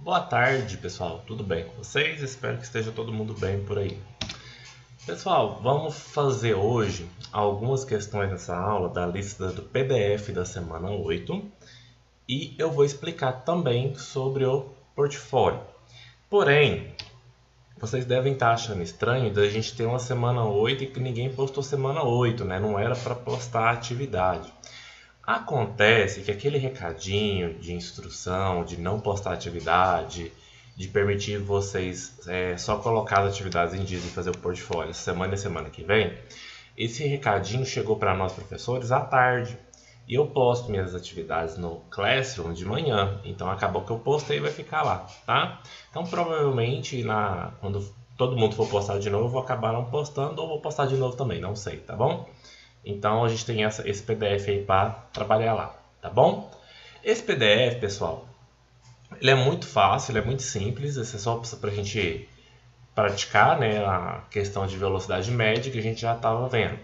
Boa tarde, pessoal. Tudo bem com vocês? Espero que esteja todo mundo bem por aí. Pessoal, vamos fazer hoje algumas questões nessa aula da lista do PDF da semana 8 e eu vou explicar também sobre o portfólio. Porém, vocês devem estar achando estranho da gente ter uma semana 8 e que ninguém postou semana 8, né? Não era para postar atividade. Acontece que aquele recadinho de instrução, de não postar atividade, de permitir vocês só colocar as atividades em dias e fazer o portfólio semana e semana que vem, esse recadinho chegou para nós professores à tarde. E eu posto minhas atividades no Classroom de manhã, então acabou que eu postei e vai ficar lá, tá? Então provavelmente quando todo mundo for postar de novo, eu vou acabar não postando ou vou postar de novo também, não sei, tá bom? Então a gente tem esse PDF aí para trabalhar lá, tá bom? Esse PDF, pessoal, ele é muito fácil, ele é muito simples, é só para a gente praticar, né, a questão de velocidade média que a gente já estava vendo.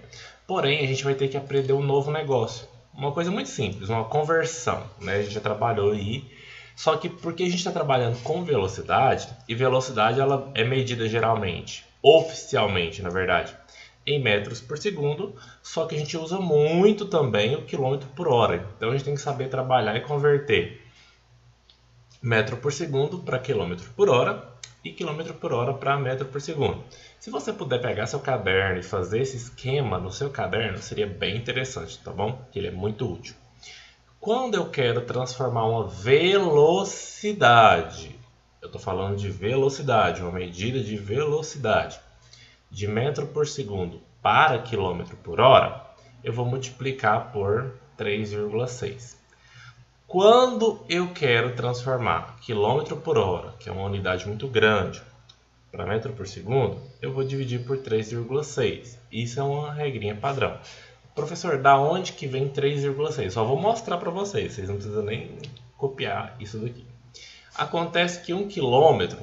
Porém, a gente vai ter que aprender um novo negócio, uma coisa muito simples, uma conversão, né? A gente já trabalhou aí, só que porque a gente está trabalhando com velocidade, e velocidade ela é medida geralmente, oficialmente, na verdade, em metros por segundo, só que a gente usa muito também o quilômetro por hora. Então a gente tem que saber trabalhar e converter metro por segundo para quilômetro por hora e quilômetro por hora para metro por segundo. Se você puder pegar seu caderno e fazer esse esquema no seu caderno, seria bem interessante, tá bom? Que ele é muito útil. Quando eu quero transformar uma velocidade, eu estou falando de velocidade, uma medida de velocidade, de metro por segundo para quilômetro por hora, eu vou multiplicar por 3,6. Quando eu quero transformar quilômetro por hora, que é uma unidade muito grande, para metro por segundo, eu vou dividir por 3,6. Isso é uma regrinha padrão. Professor, da onde que vem 3,6? Só vou mostrar para vocês não precisam nem copiar isso daqui. Acontece que 1 quilômetro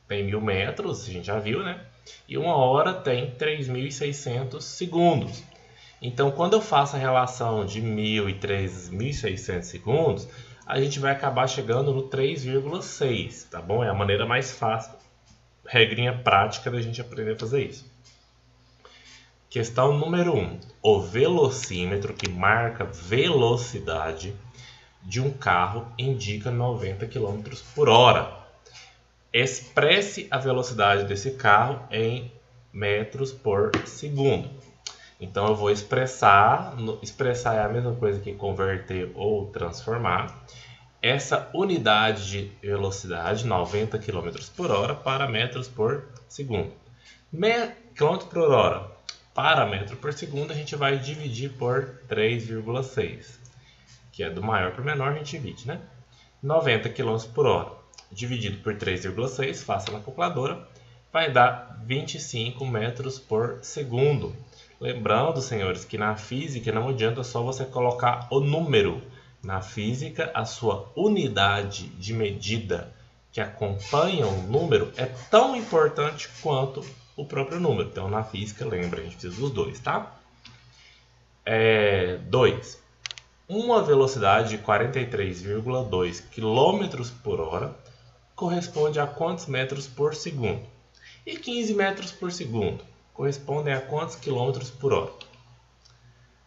tem 1000 metros, a gente já viu, né? E 1 hora tem 3.600 segundos. Então, quando eu faço a relação de 1000 e 3.600 segundos, a gente vai acabar chegando no 3,6, tá bom? É a maneira mais fácil, regrinha prática da gente aprender a fazer isso. Questão número 1. O velocímetro que marca velocidade de um carro indica 90 km por hora. Expresse a velocidade desse carro em metros por segundo. Então eu vou expressar é a mesma coisa que converter ou transformar, essa unidade de velocidade, 90 km por hora, para metros por segundo. Quilômetro por hora para metro por segundo, a gente vai dividir por 3,6, que é do maior para o menor, a gente divide, né? 90 km por hora dividido por 3,6, faça na calculadora, vai dar 25 metros por segundo. Lembrando, senhores, que na física não adianta só você colocar o número. Na física, a sua unidade de medida que acompanha o número é tão importante quanto o próprio número. Então, na física, lembra, a gente precisa dos dois, tá? 2. Uma velocidade de 43,2 km por hora corresponde a quantos metros por segundo? E 15 metros por segundo correspondem a quantos quilômetros por hora?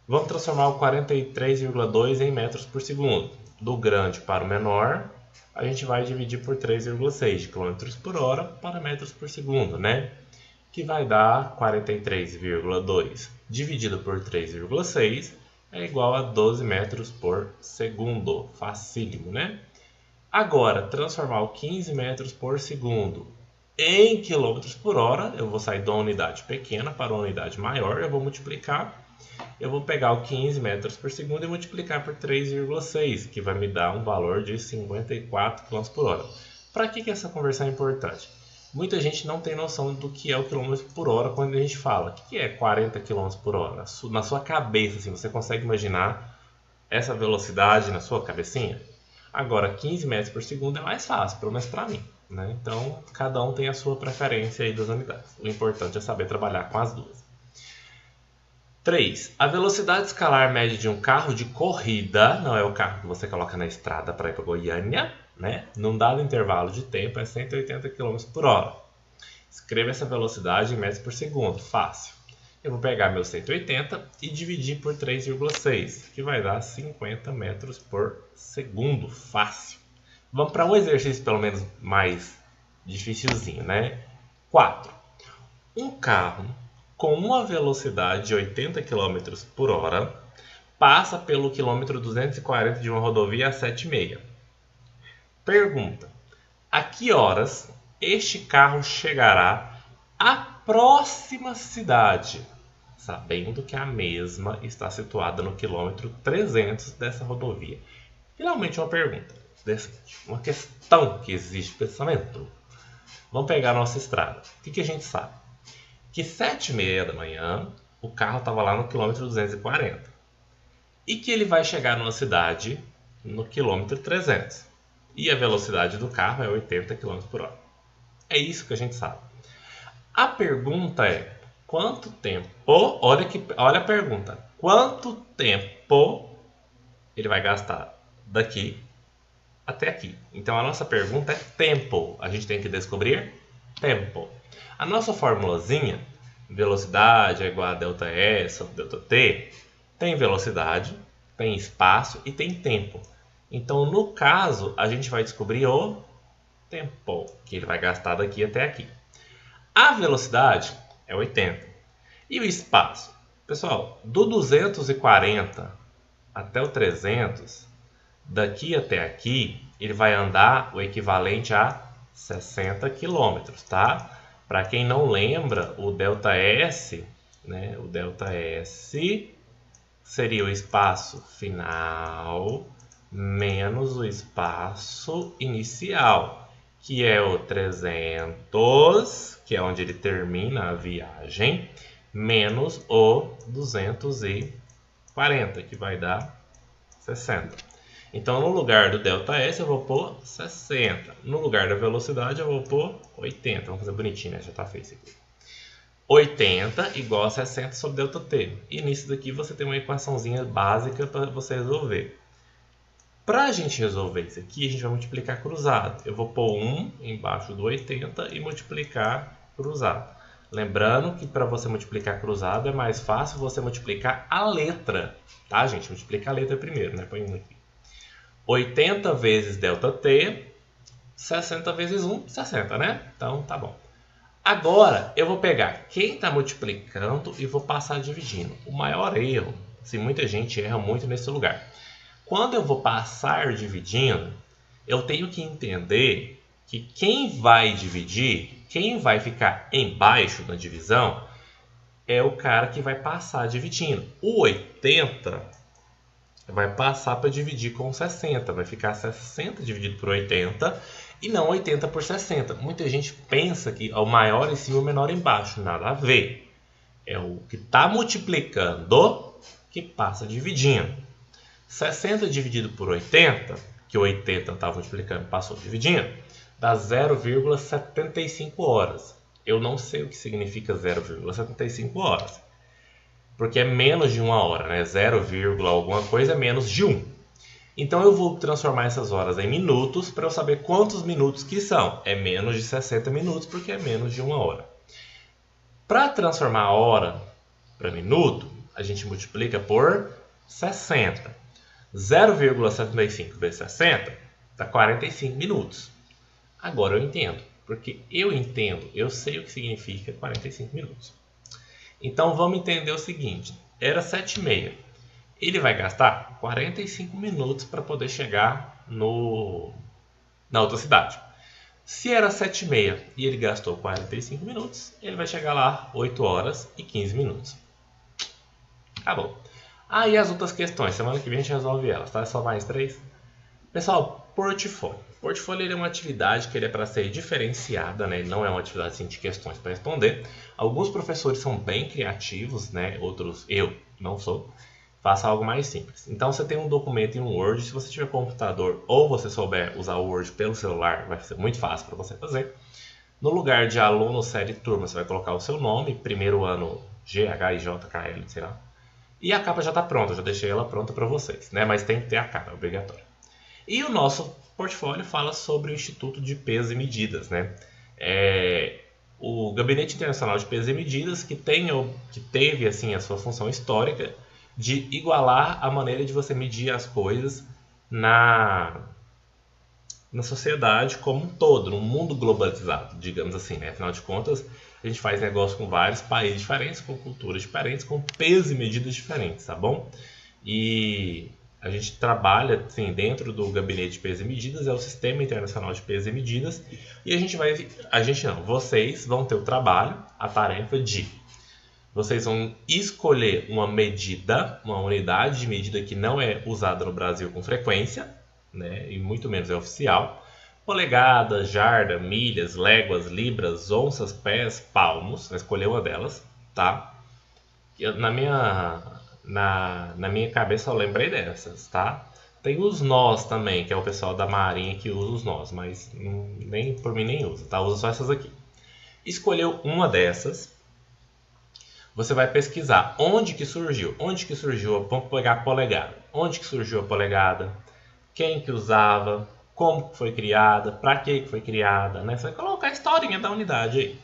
Vamos transformar o 43,2 em metros por segundo. Do grande para o menor, a gente vai dividir por 3,6 de quilômetros por hora para metros por segundo, né? Que vai dar 43,2 dividido por 3,6 é igual a 12 metros por segundo. Facílimo, né? Agora, transformar o 15 metros por segundo em quilômetros por hora, eu vou sair da unidade pequena para uma unidade maior, eu vou multiplicar, eu vou pegar o 15 metros por segundo e multiplicar por 3,6, que vai me dar um valor de 54 km por hora. Para que essa conversão é importante? Muita gente não tem noção do que é o quilômetro por hora quando a gente fala. O que é 40 km por hora? Na sua cabeça, assim, você consegue imaginar essa velocidade na sua cabecinha? Agora, 15 metros por segundo é mais fácil, pelo menos para mim, né? Então, cada um tem a sua preferência aí das unidades. O importante é saber trabalhar com as duas. 3. A velocidade escalar média de um carro de corrida, não é o carro que você coloca na estrada para ir para Goiânia, né? Num dado intervalo de tempo é 180 km por hora. Escreva essa velocidade em metros por segundo, fácil. Eu vou pegar meu 180 e dividir por 3,6, que vai dar 50 metros por segundo, fácil. Vamos para um exercício pelo menos mais dificilzinho, né? 4. Um carro com uma velocidade de 80 km por hora passa pelo quilômetro 240 de uma rodovia a 7,6. Pergunta: a que horas este carro chegará à próxima cidade, sabendo que a mesma está situada no quilômetro 300 dessa rodovia? Finalmente uma pergunta decente, uma questão que exige pensamento. Vamos pegar a nossa estrada. O que a gente sabe? Que 7h30 da manhã o carro estava lá no quilômetro 240 e que ele vai chegar numa cidade no quilômetro 300 e a velocidade do carro é 80 km por hora. É isso que a gente sabe. A pergunta é: quanto tempo? Olha a pergunta. Quanto tempo ele vai gastar daqui até aqui? Então a nossa pergunta é tempo. A gente tem que descobrir tempo. A nossa formulazinha, velocidade é igual a ΔS sobre ΔT, tem velocidade, tem espaço e tem tempo. Então, no caso, a gente vai descobrir o tempo que ele vai gastar daqui até aqui. A velocidade é 80. E o espaço? Pessoal, do 240 até o 300, daqui até aqui, ele vai andar o equivalente a 60 km, tá? Para quem não lembra, o ΔS, né? O ΔS seria o espaço final menos o espaço inicial, que é o 300, que é onde ele termina a viagem, menos o 240, que vai dar 60. Então, no lugar do ΔS, eu vou pôr 60. No lugar da velocidade, eu vou pôr 80. Vamos fazer bonitinho, né? Já está feito isso aqui. 80 igual a 60 sobre ΔT. E nisso daqui você tem uma equaçãozinha básica para você resolver. Para a gente resolver isso aqui, a gente vai multiplicar cruzado. Eu vou pôr 1 embaixo do 80 e multiplicar cruzado. Lembrando que para você multiplicar cruzado é mais fácil você multiplicar a letra. Tá, gente? Multiplica a letra primeiro, né? Põe 1 aqui. 80 vezes ΔT, 60 vezes 1, 60, né? Então, tá bom. Agora, eu vou pegar quem está multiplicando e vou passar dividindo. O maior erro, se muita gente erra muito nesse lugar. Quando eu vou passar dividindo, eu tenho que entender que quem vai dividir, quem vai ficar embaixo na divisão, é o cara que vai passar dividindo. O 80 vai passar para dividir com 60, vai ficar 60 dividido por 80 e não 80 por 60. Muita gente pensa que é o maior em cima e o menor embaixo, nada a ver. É o que está multiplicando que passa dividindo. 60 dividido por 80, que o 80 estava multiplicando e passou dividindo, dá 0,75 horas. Eu não sei o que significa 0,75 horas, porque é menos de uma hora, né? 0, alguma coisa é menos de 1. Então eu vou transformar essas horas em minutos para eu saber quantos minutos que são. É menos de 60 minutos porque é menos de uma hora. Para transformar a hora para minuto, a gente multiplica por 60. 0,75 vezes 60 dá 45 minutos. Agora eu entendo, porque eu sei o que significa 45 minutos. Então vamos entender o seguinte, era 7h30. Ele vai gastar 45 minutos para poder chegar na outra cidade. Se era 7h30 e ele gastou 45 minutos, ele vai chegar lá 8 horas e 15 minutos. Acabou. E as outras questões, semana que vem a gente resolve elas, tá? É só mais 3. Pessoal, portfólio. Portfólio ele é uma atividade que ele é para ser diferenciada, né? Ele não é uma atividade assim, de questões para responder. Alguns professores são bem criativos, né? Outros eu não sou. Faça algo mais simples. Então você tem um documento em um Word, se você tiver computador ou você souber usar o Word pelo celular, vai ser muito fácil para você fazer. No lugar de aluno, série, turma, você vai colocar o seu nome, primeiro ano GHIJKL, sei lá. E a capa já está pronta, eu já deixei ela pronta para vocês, né? Mas tem que ter a capa, é obrigatório. E o nosso portfólio fala sobre o Instituto de Pesos e Medidas, né? O Gabinete Internacional de Pesos e Medidas que teve assim a sua função histórica de igualar a maneira de você medir as coisas na sociedade como um todo, num mundo globalizado, digamos assim, né? Afinal de contas, a gente faz negócio com vários países diferentes, com culturas diferentes, com pesos e medidas diferentes, tá bom? E a gente trabalha, assim, dentro do Gabinete de Pesos e Medidas, é o Sistema Internacional de Pesos e Medidas, e vocês vão ter o trabalho, a tarefa de vocês vão escolher uma medida, uma unidade de medida que não é usada no Brasil com frequência, né, e muito menos é oficial. Polegada, jarda, milhas, léguas, libras, onças, pés, palmos. Vai escolher uma delas, tá? Na minha cabeça eu lembrei dessas, tá? Tem os nós também, que é o pessoal da marinha que usa os nós, mas nem por mim nem usa, tá? Usa só essas aqui. Escolheu uma dessas. Você vai pesquisar onde que surgiu. Vamos pegar a polegada. Onde que surgiu a polegada? Quem que usava? Como que foi criada? Para que foi criada? Né? Você vai colocar a historinha da unidade aí.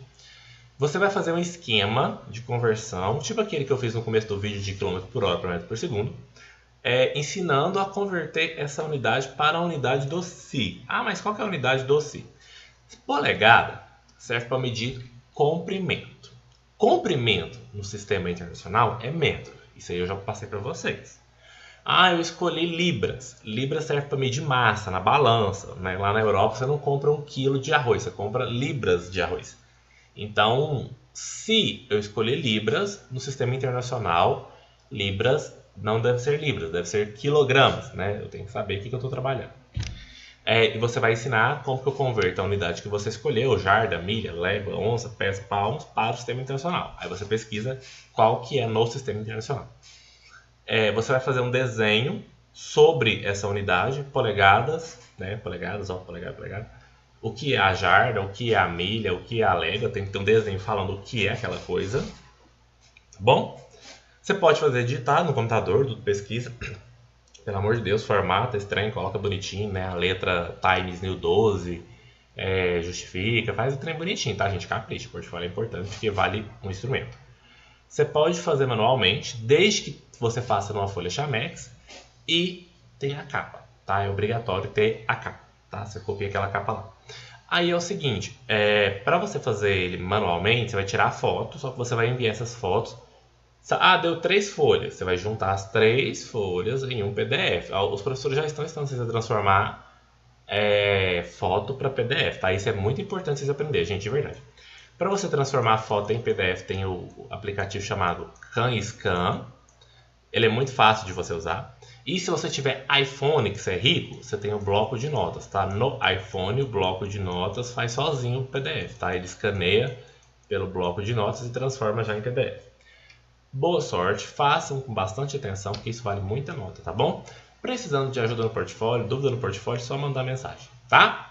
Você vai fazer um esquema de conversão, tipo aquele que eu fiz no começo do vídeo de km por hora para metro por segundo, ensinando a converter essa unidade para a unidade do Si. Ah, mas qual que é a unidade do Si? Polegada serve para medir comprimento. Comprimento no sistema internacional é metro. Isso aí eu já passei para vocês. Ah, eu escolhi libras. Libras serve para medir massa na balança. Né? Lá na Europa você não compra 1 quilo de arroz, você compra libras de arroz. Então, se eu escolher libras, no sistema internacional, libras não deve ser libras, deve ser quilogramas. Né? Eu tenho que saber o que eu estou trabalhando. E você vai ensinar como que eu converto a unidade que você escolheu, jarda, milha, légua, onça, pés, palmos, para o sistema internacional. Aí você pesquisa qual que é no sistema internacional. Você vai fazer um desenho sobre essa unidade, polegadas, né? Polegada. O que é a jarda, o que é a milha, o que é a légua. Tem que ter um desenho falando o que é aquela coisa. Bom, você pode fazer digitar no computador, do pesquisa. Pelo amor de Deus, formata, estranho, coloca bonitinho, né? A letra Times New 12, justifica, faz o trem bonitinho, tá, gente? Capricha, o portfólio é importante porque vale um instrumento. Você pode fazer manualmente, desde que você faça numa folha Chamex e tenha a capa, tá? É obrigatório ter a capa, tá? Você copia aquela capa lá. Aí é o seguinte, para você fazer ele manualmente, você vai tirar a foto, só que você vai enviar essas fotos. Deu 3 folhas. Você vai juntar as 3 folhas em um PDF. Os professores já estão ensinando a transformar foto para PDF, tá? Isso é muito importante vocês aprenderem, gente, de verdade. Para você transformar a foto em PDF, tem o aplicativo chamado CanScan. Ele é muito fácil de você usar. E se você tiver iPhone, que você é rico, você tem o bloco de notas, tá? No iPhone, o bloco de notas faz sozinho o PDF, tá? Ele escaneia pelo bloco de notas e transforma já em PDF. Boa sorte, façam com bastante atenção, porque isso vale muita nota, tá bom? Precisando de ajuda no portfólio, dúvida no portfólio, só mandar mensagem, tá?